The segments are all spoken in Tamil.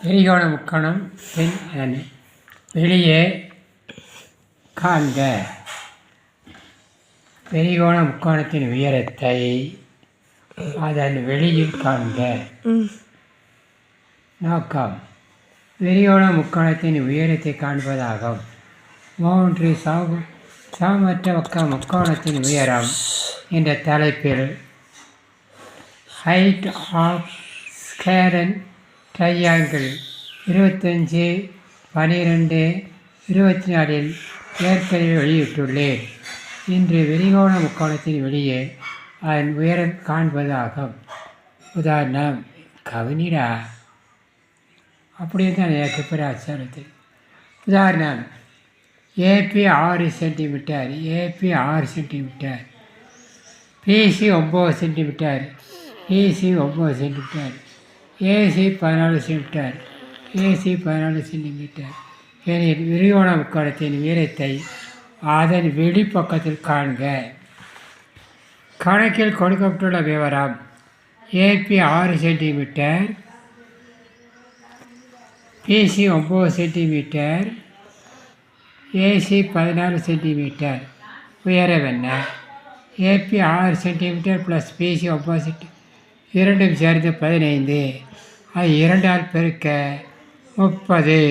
விரிகோண முக்கோணம் பின் வெளியே காண்க. விரிகோண முக்கோணத்தின் உயரத்தை அதன் வெளியில் காண்க. நோக்கம் விரிகோண முக்கோணத்தின் உயரத்தை காண்பதாகும். மூன்று சமமற்ற முக்கோணத்தின் உயரம் என்ற தலைப்பில் ஹைட் ஆஃப் ஸ்கேரன் ட்ரையாங்கிள் 25, 12, 24 ஏற்கனவே வெளியிட்டுள்ளேன். இன்று விரிகோண முக்கோணத்தின் வெளியே அதன் உயரம் காண்பதாகும். உதாரணம் கவனிடா, அப்படியே தான் எனக்கு பிராச்சாரத்தில். உதாரணம் AB 6 centimetre, AB 6 centimetre, BC 9 centimetre, BC 9 centimetre, AC 14 centimetre, AC 14 centimetre எனில் விரிகோண முக்கோணத்தின் உயரத்தை அதன் வெளிப்பக்கத்தில் காண்க. கணக்கில் கொடுக்கப்பட்டுள்ள விவரம்: AB 6 centimetre, BC 9 centimetre, AC 14 centimetre. உயரம் என்ன? AB 6 centimetre plus BC 9 centimetre இரண்டும் சேர்ந்து 15. அது 2ஆல் பெருக்க 30.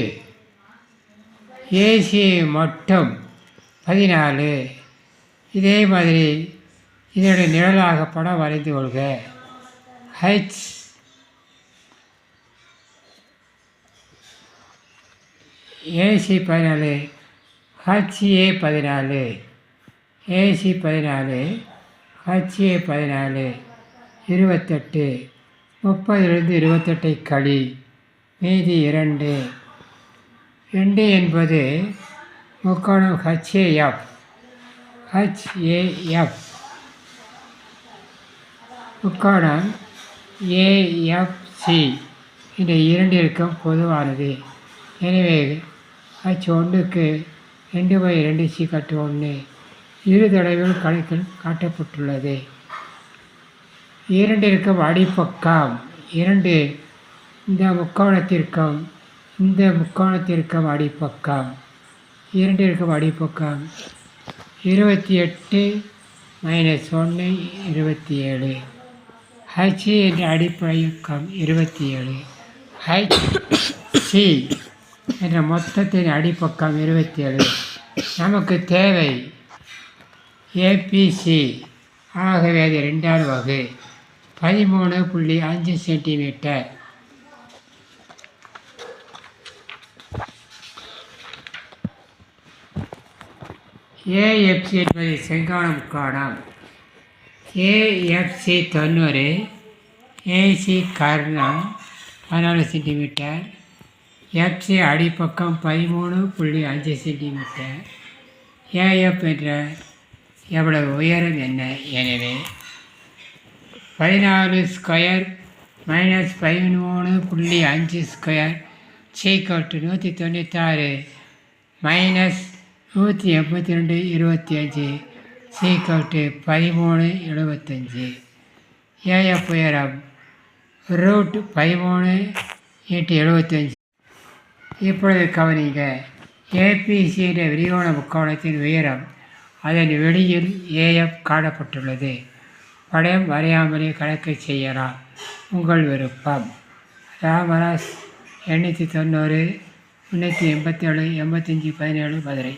ஏசி மட்டும் 14. இதே மாதிரி இதனுடைய நிழலாக படம் வரைந்து கொள்க. H AC 14, ஹச்ஏ 14, AC 14, ஹச்ஏ 14, 28. 30லிருந்து 28 கழி, மீதி 2. 2 என்பது முக்கோணம் ஹச்ஏஎஃப். ஹச்ஏஎஃப் முக்கோணம் ஏஎஃப்சி இந்த இரண்டிற்கும் பொதுவானது. எனவே H1க்கு 2/2c/1 இரு தடவைகள் கணக்கில் காட்டப்பட்டுள்ளது. இரண்டிற்கும் அடிப்பக்கம் 2. இந்த முக்கோணத்திற்கும் அடிப்பக்கம் இரண்டிற்கும் அடிப்பக்கம் 28 - 1 27. H என்ற அடிப்பக்கம் 27. HC என்ற மொத்தத்தின் அடிப்பக்கம் 27. நமக்கு தேவை ஏபிசி. ஆகவே அது 2ஆல் வகு 13.5 சென்டிமீட்டர். ஏஎஃப்சி என்பது செங்கோண முக்கோணம். ஏஎஃப்சி 90, ஏசி கர்ணம் 14 சென்டிமீட்டர், எஃப்சி அடிப்பக்கம் 13.5 சென்டிமீட்டர். ஏஎஃப் என்ற எவ்வளவு உயரம் என்ன? எனவே 14 ஸ்கொயர் மைனஸ் 13.5 ஸ்கொயர் சீக்கட்டு 196 மைனஸ் 182 25 சீக்கட்டு 1375. ஏஎஃப் உயரம் √13 × 75. இப்பொழுது கவனிங்க. ஏபிசி என்ற விரிகோண முக்கோணத்தின் உயரம் அதன் வெளியில் ஏஎஃப் காணப்பட்டுள்ளது. படம் வரையாமலே கணக்கை செய்யலாம், உங்கள் விருப்பம். ராமராஜ் 890 387 85 17 மதுரை.